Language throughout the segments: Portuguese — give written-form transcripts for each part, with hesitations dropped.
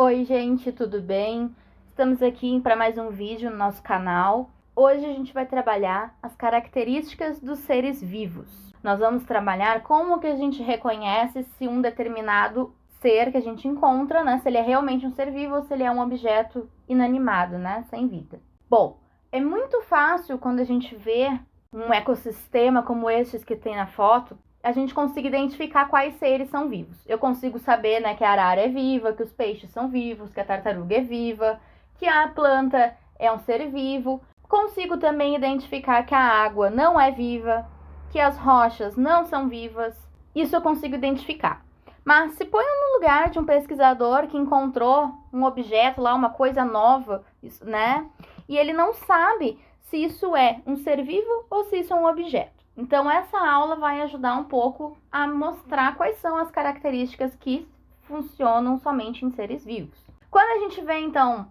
Oi, gente, tudo bem? Estamos aqui para mais um vídeo no nosso canal. Hoje a gente vai trabalhar as características dos seres vivos. Nós vamos trabalhar como que a gente reconhece se um determinado ser que a gente encontra, né, se ele é realmente um ser vivo ou se ele é um objeto inanimado, né, sem vida. Bom, é muito fácil quando a gente vê um ecossistema como estes que tem na foto, a gente consiga identificar quais seres são vivos. Eu consigo saber, né, que a arara é viva, que os peixes são vivos, que a tartaruga é viva, que a planta é um ser vivo. Consigo também identificar que a água não é viva, que as rochas não são vivas. Isso eu consigo identificar. Mas se põe no lugar de um pesquisador que encontrou um objeto lá, uma coisa nova, né? E ele não sabe se isso é um ser vivo ou se isso é um objeto. Então, essa aula vai ajudar um pouco a mostrar quais são as características que funcionam somente em seres vivos. Quando a gente vê, então,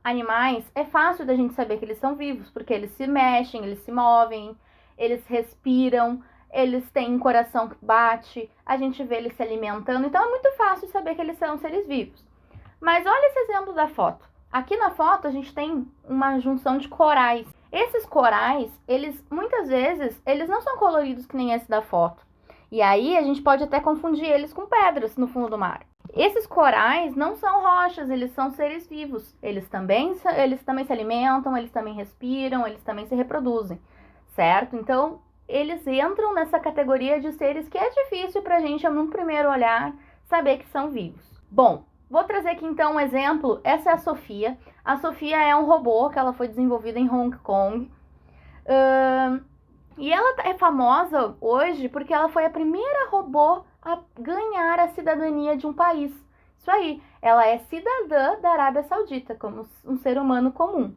animais, é fácil da gente saber que eles são vivos, porque eles se mexem, eles se movem, eles respiram, eles têm um coração que bate, a gente vê eles se alimentando, então é muito fácil saber que eles são seres vivos. Mas olha esse exemplo da foto. Aqui na foto a gente tem uma junção de corais. Esses corais, muitas vezes, eles não são coloridos que nem esse da foto. E aí a gente pode até confundir eles com pedras no fundo do mar. Esses corais não são rochas, eles são seres vivos. Eles também se alimentam, eles também respiram, eles também se reproduzem, certo? Então, eles entram nessa categoria de seres que é difícil pra gente, num primeiro olhar, saber que são vivos. Bom, vou trazer aqui então um exemplo. Essa é a Sofia. A Sofia é um robô que ela foi desenvolvida em Hong Kong. E ela é famosa hoje porque ela foi a primeira robô a ganhar a cidadania de um país. Isso aí, ela é cidadã da Arábia Saudita, como um ser humano comum.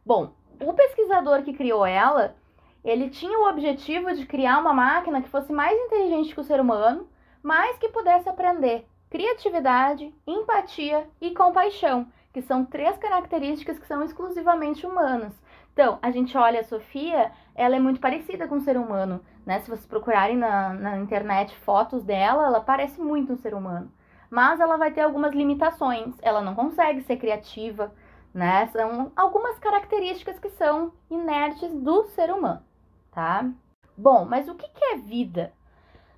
Bom, o pesquisador que criou ela, ele tinha o objetivo de criar uma máquina que fosse mais inteligente que o ser humano, mas que pudesse aprender criatividade, empatia e compaixão, que são 3 características que são exclusivamente humanas. Então, a gente olha a Sofia, ela é muito parecida com um ser humano, né? Se vocês procurarem na internet fotos dela, ela parece muito um ser humano. Mas ela vai ter algumas limitações, ela não consegue ser criativa, né? São algumas características que são inertes do ser humano, tá? Bom, mas o que é vida?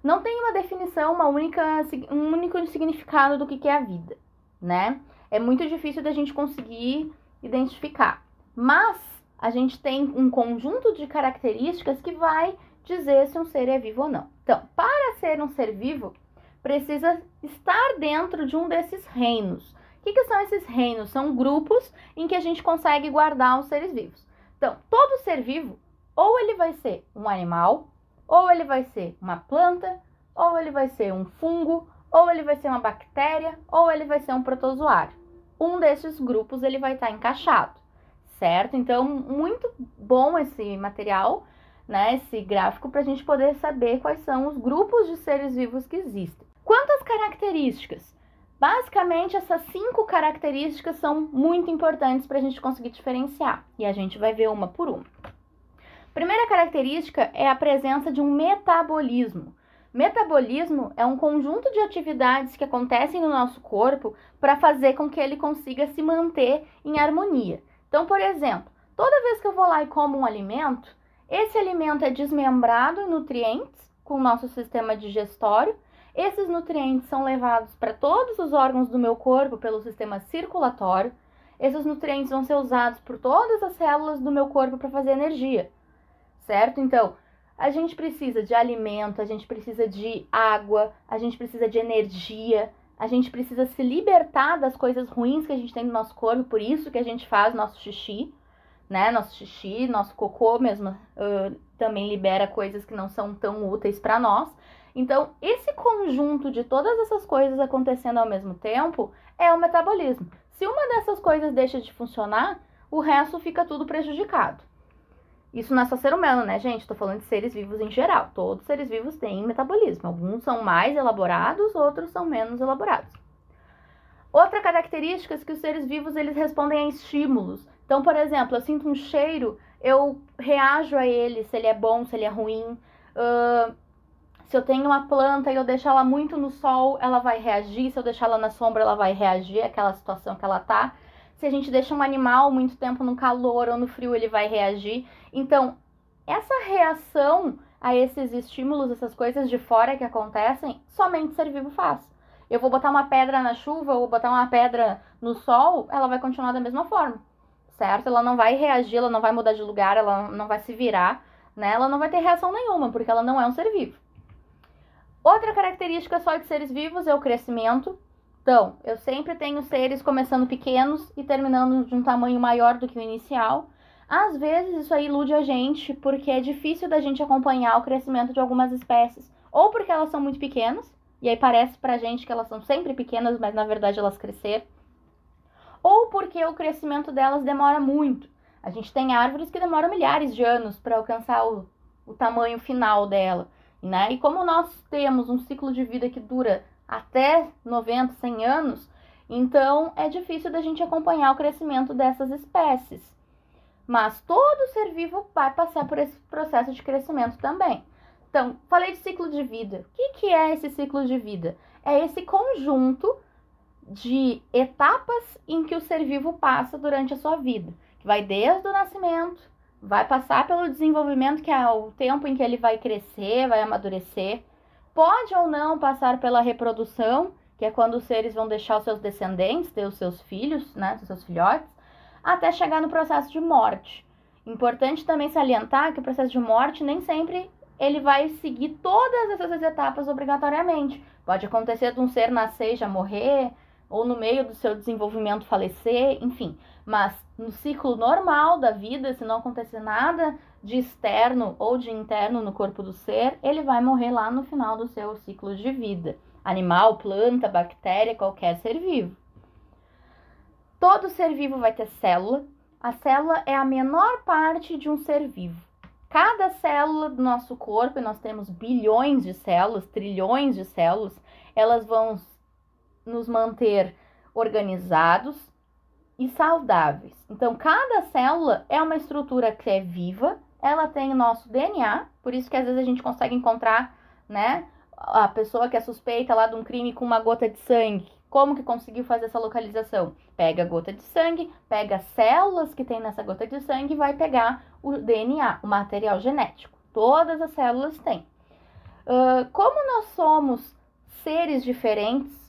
Não tem uma definição, um único significado do que é a vida, né? É muito difícil da gente conseguir identificar. Mas a gente tem um conjunto de características que vai dizer se um ser é vivo ou não. Então, para ser um ser vivo, precisa estar dentro de um desses reinos. O que são esses reinos? São grupos em que a gente consegue guardar os seres vivos. Então, todo ser vivo, ou ele vai ser um animal, ou ele vai ser uma planta, ou ele vai ser um fungo, ou ele vai ser uma bactéria, ou ele vai ser um protozoário. Um desses grupos ele vai estar encaixado, certo? Então, muito bom esse material, né, esse gráfico, para a gente poder saber quais são os grupos de seres vivos que existem. Quantas características? Basicamente, essas 5 características são muito importantes para a gente conseguir diferenciar, e a gente vai ver uma por uma. Primeira característica é a presença de um metabolismo. Metabolismo é um conjunto de atividades que acontecem no nosso corpo para fazer com que ele consiga se manter em harmonia. Então, por exemplo, toda vez que eu vou lá e como um alimento, esse alimento é desmembrado em nutrientes com o nosso sistema digestório. Esses nutrientes são levados para todos os órgãos do meu corpo pelo sistema circulatório. Esses nutrientes vão ser usados por todas as células do meu corpo para fazer energia. Certo? Então, a gente precisa de alimento, a gente precisa de água, a gente precisa de energia, a gente precisa se libertar das coisas ruins que a gente tem no nosso corpo, por isso que a gente faz nosso xixi, né? Nosso cocô mesmo também libera coisas que não são tão úteis para nós. Então, esse conjunto de todas essas coisas acontecendo ao mesmo tempo é o metabolismo. Se uma dessas coisas deixa de funcionar, o resto fica tudo prejudicado. Isso não é só ser humano, né, gente? Tô falando de seres vivos em geral. Todos os seres vivos têm metabolismo. Alguns são mais elaborados, outros são menos elaborados. Outra característica é que os seres vivos, eles respondem a estímulos. Então, por exemplo, eu sinto um cheiro, eu reajo a ele, se ele é bom, se ele é ruim. Se eu tenho uma planta e eu deixo ela muito no sol, ela vai reagir. Se eu deixar ela na sombra, ela vai reagir àquela situação que ela tá. Se a gente deixa um animal muito tempo no calor ou no frio, ele vai reagir. Então, essa reação a esses estímulos, essas coisas de fora que acontecem, somente ser vivo faz. Eu vou botar uma pedra na chuva ou botar uma pedra no sol, ela vai continuar da mesma forma, certo? Ela não vai reagir, ela não vai mudar de lugar, ela não vai se virar, né? Ela não vai ter reação nenhuma, porque ela não é um ser vivo. Outra característica só de seres vivos é o crescimento. Então, eu sempre tenho seres começando pequenos e terminando de um tamanho maior do que o inicial. Às vezes isso aí ilude a gente, porque é difícil da gente acompanhar o crescimento de algumas espécies. Ou porque elas são muito pequenas, e aí parece pra gente que elas são sempre pequenas, mas na verdade elas cresceram. Ou porque o crescimento delas demora muito. A gente tem árvores que demoram milhares de anos para alcançar o tamanho final dela, né? E como nós temos um ciclo de vida que dura até 90, 100 anos, então é difícil da gente acompanhar o crescimento dessas espécies. Mas todo ser vivo vai passar por esse processo de crescimento também. Então, falei de ciclo de vida. O que é esse ciclo de vida? É esse conjunto de etapas em que o ser vivo passa durante a sua vida. Vai desde o nascimento, vai passar pelo desenvolvimento, que é o tempo em que ele vai crescer, vai amadurecer. Pode ou não passar pela reprodução, que é quando os seres vão deixar os seus descendentes, ter os seus filhos, né, os seus filhotes, até chegar no processo de morte. Importante também salientar que o processo de morte nem sempre ele vai seguir todas essas etapas obrigatoriamente. Pode acontecer de um ser nascer e já morrer, ou no meio do seu desenvolvimento falecer, enfim. Mas no ciclo normal da vida, se não acontecer nada de externo ou de interno no corpo do ser, ele vai morrer lá no final do seu ciclo de vida. Animal, planta, bactéria, qualquer ser vivo. Todo ser vivo vai ter célula. A célula é a menor parte de um ser vivo. Cada célula do nosso corpo, e nós temos bilhões de células, trilhões de células, elas vão nos manter organizados e saudáveis. Então, cada célula é uma estrutura que é viva, ela tem o nosso DNA, por isso que às vezes a gente consegue encontrar, né, a pessoa que é suspeita lá de um crime com uma gota de sangue. Como que conseguiu fazer essa localização? Pega a gota de sangue, pega as células que tem nessa gota de sangue e vai pegar o DNA, o material genético. Todas as células têm. Como nós somos seres diferentes,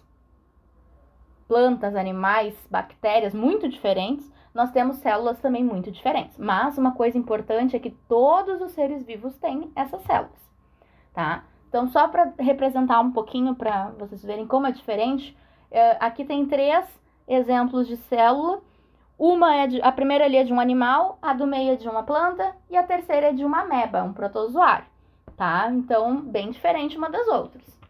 plantas, animais, bactérias muito diferentes, nós temos células também muito diferentes. Mas uma coisa importante é que todos os seres vivos têm essas células, tá? Então, só para representar um pouquinho, para vocês verem como é diferente, aqui tem 3 exemplos de célula. A primeira ali é de um animal, a do meio é de uma planta e a terceira é de uma ameba, um protozoário, tá? Então, bem diferente uma das outras.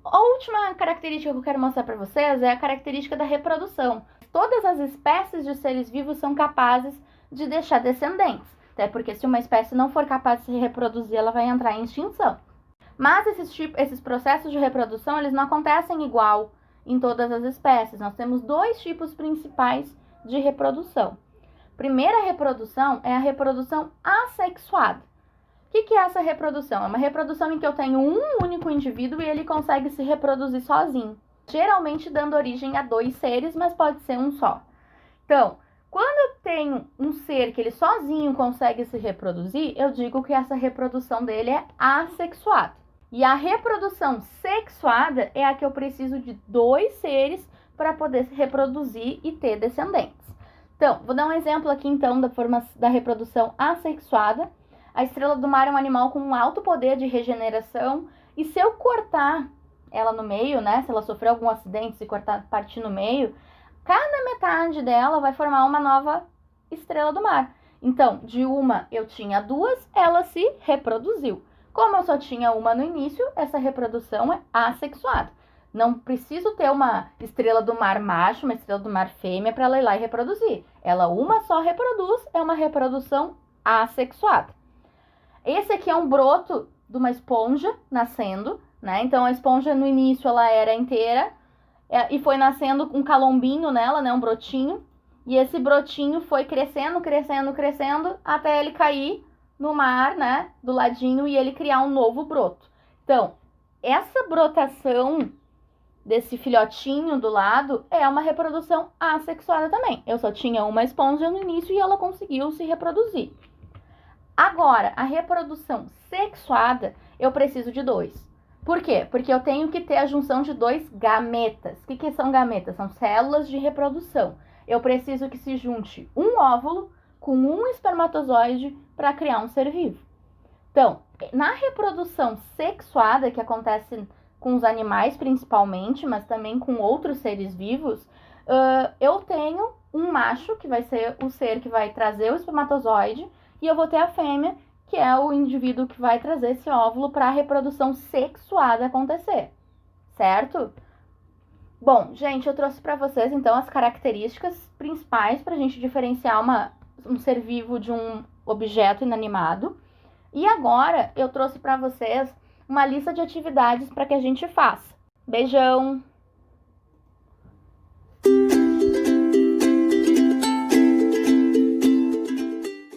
A última característica que eu quero mostrar para vocês é a característica da reprodução. Todas as espécies de seres vivos são capazes de deixar descendentes, até porque se uma espécie não for capaz de se reproduzir, ela vai entrar em extinção. Mas esses processos de reprodução, eles não acontecem igual em todas as espécies. Nós temos 2 tipos principais de reprodução. Primeira reprodução é a reprodução assexuada. O que é essa reprodução? É uma reprodução em que eu tenho um único indivíduo e ele consegue se reproduzir sozinho. Geralmente dando origem a 2 seres, mas pode ser um só. Então, quando eu tenho um ser que ele sozinho consegue se reproduzir, eu digo que essa reprodução dele é assexuada. E a reprodução sexuada é a que eu preciso de 2 seres para poder se reproduzir e ter descendentes. Então, vou dar um exemplo aqui então da reprodução assexuada. A estrela do mar é um animal com um alto poder de regeneração e se eu cortar ela no meio, né, se ela sofrer algum acidente, se partir no meio, cada metade dela vai formar uma nova estrela do mar. Então, de uma eu tinha 2, ela se reproduziu. Como eu só tinha uma no início, essa reprodução é assexuada. Não preciso ter uma estrela do mar macho, uma estrela do mar fêmea para ela ir lá e reproduzir. Ela uma só reproduz, é uma reprodução assexuada. Esse aqui é um broto de uma esponja nascendo, né? Então a esponja no início ela era inteira e foi nascendo um calombinho nela, né? Um brotinho. E esse brotinho foi crescendo, crescendo, crescendo até ele cair no mar, né, do ladinho, e ele criar um novo broto. Então, essa brotação desse filhotinho do lado é uma reprodução assexuada também. Eu só tinha uma esponja no início e ela conseguiu se reproduzir. Agora, a reprodução sexuada, eu preciso de 2. Por quê? Porque eu tenho que ter a junção de 2 gametas. O que são gametas? São células de reprodução. Eu preciso que se junte um óvulo com um espermatozoide para criar um ser vivo. Então, na reprodução sexuada, que acontece com os animais principalmente, mas também com outros seres vivos, eu tenho um macho, que vai ser o ser que vai trazer o espermatozoide, e eu vou ter a fêmea, que é o indivíduo que vai trazer esse óvulo para a reprodução sexuada acontecer, certo? Bom, gente, eu trouxe para vocês, então, as características principais para a gente diferenciar um ser vivo de um objeto inanimado. E agora eu trouxe para vocês uma lista de atividades para que a gente faça. Beijão!